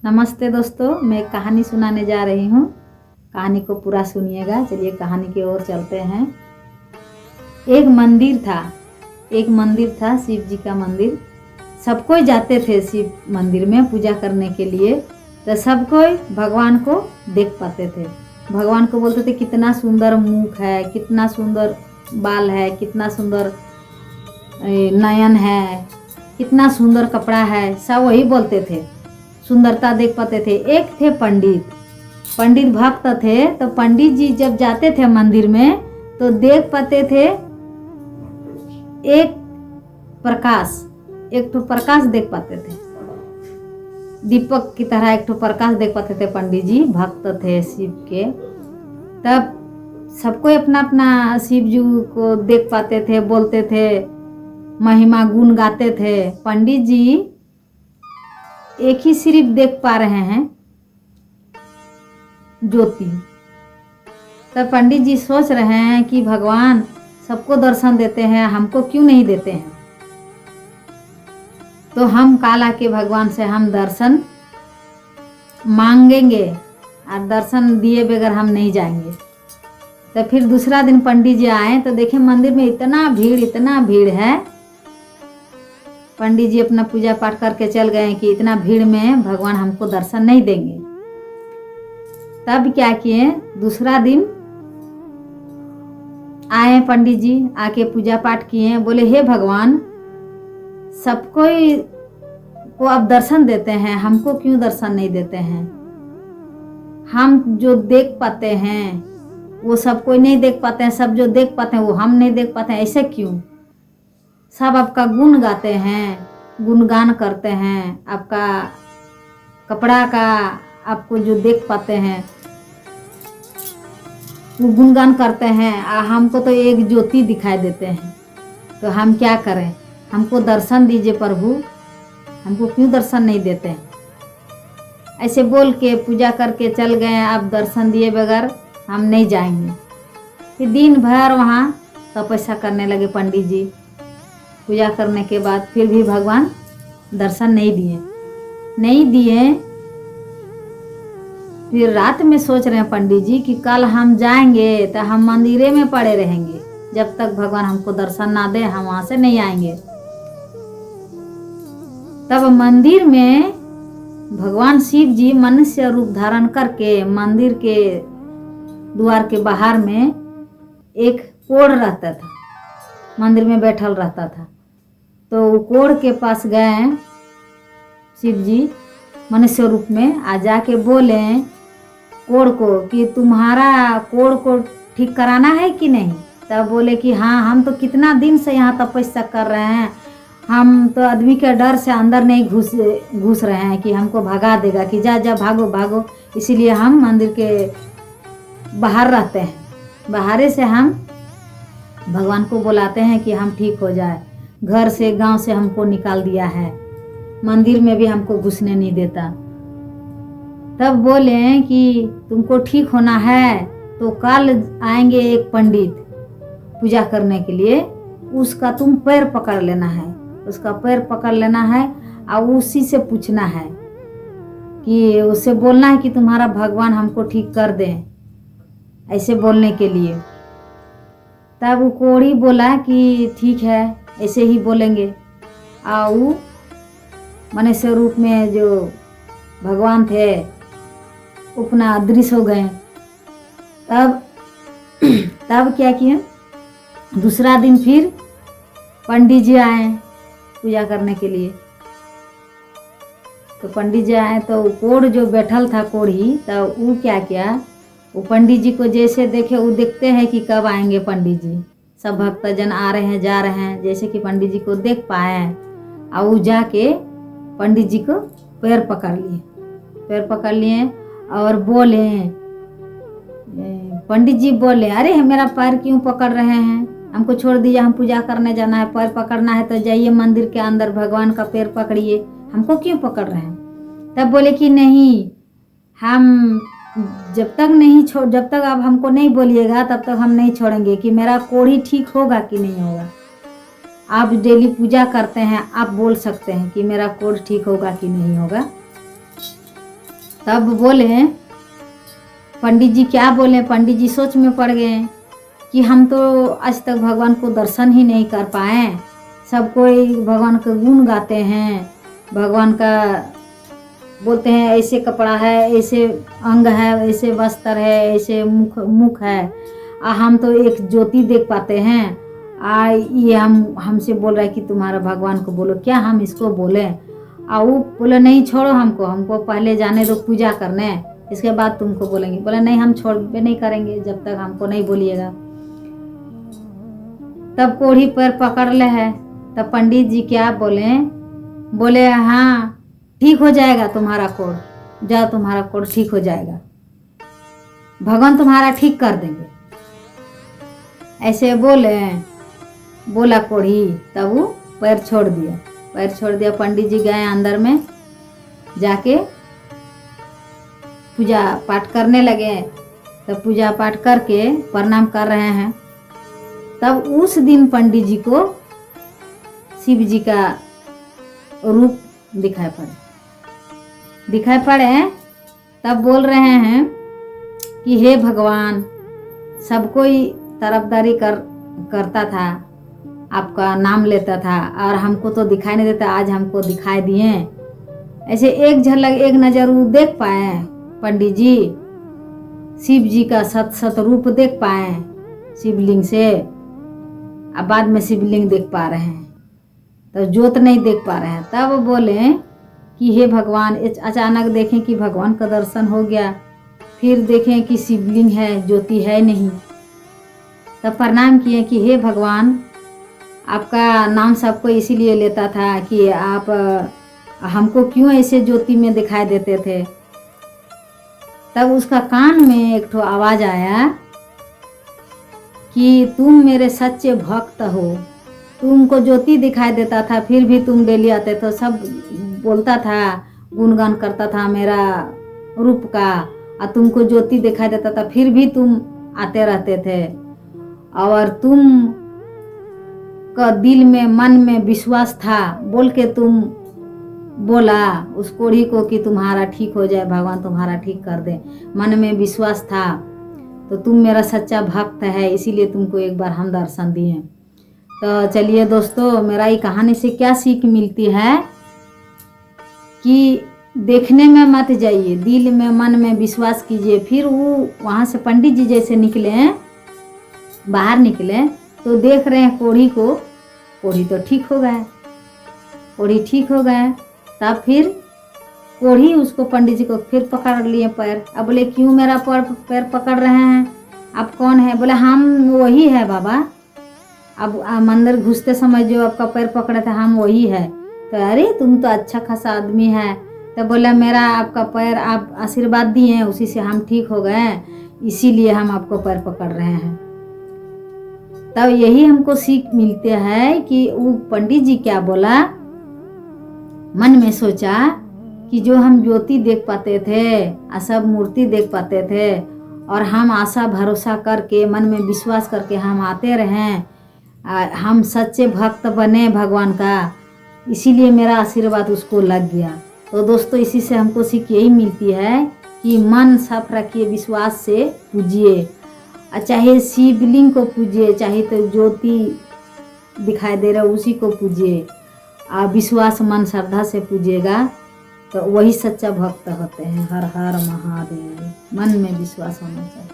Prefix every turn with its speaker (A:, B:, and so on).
A: नमस्ते दोस्तों, मैं कहानी सुनाने जा रही हूँ। कहानी को पूरा सुनिएगा। चलिए कहानी की ओर चलते हैं। एक मंदिर था, शिव जी का मंदिर। सब कोई जाते थे शिव मंदिर में पूजा करने के लिए। तो सब कोई भगवान को देख पाते थे। भगवान को बोलते थे कितना सुंदर मुख है, कितना सुंदर बाल है, कितना सुंदर नयन है, कितना सुंदर कपड़ा है। सब वही बोलते थे, सुंदरता देख पाते थे। एक थे पंडित भक्त थे। तो पंडित जी जब जाते थे मंदिर में तो देख पाते थे एक तो प्रकाश देख पाते थे, दीपक की तरह एक तो प्रकाश देख पाते थे। पंडित जी भक्त थे शिव के। तब सबको अपना अपना शिव जी को देख पाते थे, बोलते थे, महिमा गुण गाते थे। पंडित जी एक ही सिर्फ देख पा रहे हैं, ज्योति। तब पंडित जी सोच रहे हैं कि भगवान सबको दर्शन देते हैं, हमको क्यों नहीं देते हैं। तो हम काल आके भगवान से हम दर्शन मांगेंगे और दर्शन दिए बगैर हम नहीं जाएंगे। तो फिर दूसरा दिन पंडित जी आए तो देखे मंदिर में इतना भीड़ है। पंडित जी अपना पूजा पाठ करके चल गए कि इतना भीड़ में भगवान हमको दर्शन नहीं देंगे। तब क्या किए, दूसरा दिन आए पंडित जी, आके पूजा पाठ किए। बोले हे भगवान, सबको को आप दर्शन देते हैं, हमको क्यों दर्शन नहीं देते हैं। हम जो देख पाते हैं वो सब कोई नहीं देख पाते हैं, सब जो देख पाते हैं वो हम नहीं देख पाते हैं, ऐसे क्यों। सब आपका गुण गाते हैं, गुणगान करते हैं, आपका कपड़ा का आपको जो देख पाते हैं वो गुणगान करते हैं। हमको तो एक ज्योति दिखाई देते हैं। तो हम क्या करें, हमको दर्शन दीजिए प्रभु, हमको क्यों दर्शन नहीं देते हैं। ऐसे बोल के पूजा करके चल गए। आप दर्शन दिए बगैर हम नहीं जाएंगे। फिर दिन भर वहाँ तपस्या करने लगे पंडित जी। पूजा करने के बाद फिर भी भगवान दर्शन नहीं दिए। फिर रात में सोच रहे हैं पंडित जी कि कल हम जाएंगे तो हम मंदिरे में पड़े रहेंगे, जब तक भगवान हमको दर्शन ना दे हम वहां से नहीं आएंगे। तब मंदिर में भगवान शिव जी मनुष्य रूप धारण करके मंदिर के द्वार के बाहर में एक कोढ़ रहता था, मंदिर में बैठल रहता था। तो कोढ़ के पास गए शिव जी मनुष्य रूप में, आ जाके बोले कोढ़ को कि तुम्हारा कोढ़ को ठीक कराना है कि नहीं। तब बोले कि हाँ, हम तो कितना दिन से यहाँ तपस्या कर रहे हैं, हम तो आदमी के डर से अंदर नहीं घुस रहे हैं कि हमको भगा देगा कि जा भागो। इसीलिए हम मंदिर के बाहर रहते हैं। बाहर से हम भगवान को बुलाते हैं कि हम ठीक हो जाए। घर से गांव से हमको निकाल दिया है, मंदिर में भी हमको घुसने नहीं देता। तब बोले कि तुमको ठीक होना है तो कल आएंगे एक पंडित पूजा करने के लिए, उसका तुम पैर पकड़ लेना है, उसका पैर पकड़ लेना है और उसी से पूछना है कि उससे बोलना है कि तुम्हारा भगवान हमको ठीक कर दें, ऐसे बोलने के लिए। तब वो कोढ़ी बोला कि ठीक है, ऐसे ही बोलेंगे। आओ मनुष्य रूप में जो भगवान थे अपना अदृश्य हो गए। तब क्या किया, दूसरा दिन फिर पंडित जी आए पूजा करने के लिए। तो पंडित जी आए तो कोढ़ जो बैठल था कोढ़ी, तब वो क्या किया, वो पंडित जी को जैसे देखे वो देखते हैं कि कब आएंगे पंडित जी। सब भक्तजन आ रहे हैं जा रहे हैं, जैसे कि पंडित जी को देख पाए और वो जाके पंडित जी को पैर पकड़ लिए और बोले, पंडित जी बोले, अरे मेरा पैर क्यों पकड़ रहे हैं, हमको छोड़ दीजिए, हम पूजा करने जाना है। पैर पकड़ना है तो जाइए मंदिर के अंदर भगवान का पैर पकड़िए, हमको क्यों पकड़ रहे हैं। तब बोले कि नहीं, हम जब तक आप हमको नहीं बोलिएगा तब तक हम नहीं छोड़ेंगे कि मेरा कोढ़ी ठीक होगा कि नहीं होगा। आप डेली पूजा करते हैं, आप बोल सकते हैं कि मेरा कोढ़ ठीक होगा कि नहीं होगा। तब बोले पंडित जी क्या बोले, पंडित जी सोच में पड़ गए कि हम तो आज तक भगवान को दर्शन ही नहीं कर पाए। सब कोई भगवान का गुण गाते हैं, भगवान का बोलते हैं ऐसे कपड़ा है, ऐसे अंग है, ऐसे वस्त्र है, ऐसे मुख है। हम तो एक ज्योति देख पाते हैं। ये हमसे बोल रहा है कि तुम्हारा भगवान को बोलो। क्या हम इसको बोले? वो बोले नहीं छोड़ो, हमको पहले जाने दो पूजा करने, इसके बाद तुमको बोलेंगे। बोले नहीं, हम छोड़ पे नहीं करेंगे जब तक हमको नहीं बोलिएगा। तब कोढ़ी पैर पकड़ ले है। तब पंडित जी क्या बोले हाँ ठीक हो जाएगा तुम्हारा कोढ़, जाओ तुम्हारा कोढ़ ठीक हो जाएगा, भगवान तुम्हारा ठीक कर देंगे। ऐसे बोला कोढ़ी। तब वो पैर छोड़ दिया। पंडित जी गए अंदर में, जाके पूजा पाठ करने लगे। तब पूजा पाठ करके प्रणाम कर रहे हैं। तब उस दिन पंडित जी को शिव जी का रूप दिखाई पड़े। तब बोल रहे हैं कि हे भगवान, सब कोई तरफदारी करता था, आपका नाम लेता था और हमको तो दिखाई नहीं देता, आज हमको दिखाई दिए। ऐसे एक झलक एक नज़र वो देख पाए पंडित जी, शिव जी का सत रूप देख पाए शिवलिंग से। अब बाद में शिवलिंग देख पा रहे हैं, तो ज्योत नहीं देख पा रहे हैं। तब बोले कि हे भगवान, अचानक देखें कि भगवान का दर्शन हो गया, फिर देखें कि शिवलिंग है, ज्योति है नहीं। तब प्रणाम किए कि हे भगवान, आपका नाम सबको इसीलिए लेता था कि आप हमको क्यों ऐसे ज्योति में दिखाई देते थे। तब उसका कान में एक ठो आवाज आया कि तुम मेरे सच्चे भक्त हो, तुमको ज्योति दिखाई देता था फिर भी तुम डेली आते थे, सब बोलता था, गुणगान करता था मेरा रूप का, और तुमको ज्योति दिखाई देता था फिर भी तुम आते रहते थे। और तुम का दिल में मन में विश्वास था, बोल के तुम बोला उस कोढ़ी को कि तुम्हारा ठीक हो जाए, भगवान तुम्हारा ठीक कर दे। मन में विश्वास था, तो तुम मेरा सच्चा भक्त है, इसीलिए तुमको एक बार हम दर्शन दिए। तो चलिए दोस्तों, मेरा ये कहानी से क्या सीख मिलती है कि देखने में मत जाइए, दिल में मन में विश्वास कीजिए। फिर वो वहाँ से पंडित जी जैसे बाहर निकले तो देख रहे हैं कोढ़ी को, कोढ़ी तो ठीक हो गए। तब फिर कोढ़ी उसको पंडित जी को फिर पकड़ लिए पैर। अब बोले क्यों मेरा पैर पकड़ रहे हैं, आप कौन है? बोले हम वही है बाबा, अब मंदिर घुसते समय जो आपका पैर पकड़े थे हम वही है। तो अरे तुम तो अच्छा खासा आदमी है। तो बोला मेरा आपका पैर आप आशीर्वाद दिए हैं, उसी से हम ठीक हो गए, इसीलिए हम आपको पैर पकड़ रहे हैं। तब यही हमको सीख मिलते है कि वो पंडित जी क्या बोला, मन में सोचा कि जो हम ज्योति देख पाते थे, सब मूर्ति देख पाते थे, और हम आशा भरोसा करके मन में विश्वास करके हम आते रहें, हम सच्चे भक्त बने भगवान का, इसीलिए मेरा आशीर्वाद उसको लग गया। तो दोस्तों, इसी से हमको सीख यही मिलती है कि मन साफ रखिए, विश्वास से पूजिए, चाहे शिवलिंग को पूजिए, चाहे तो ज्योति दिखाई दे रहा उसी को पूजिए। विश्वास मन श्रद्धा से पूजिएगा तो वही सच्चा भक्त होते हैं। हर हर महादेव। मन में विश्वास होना चाहिए।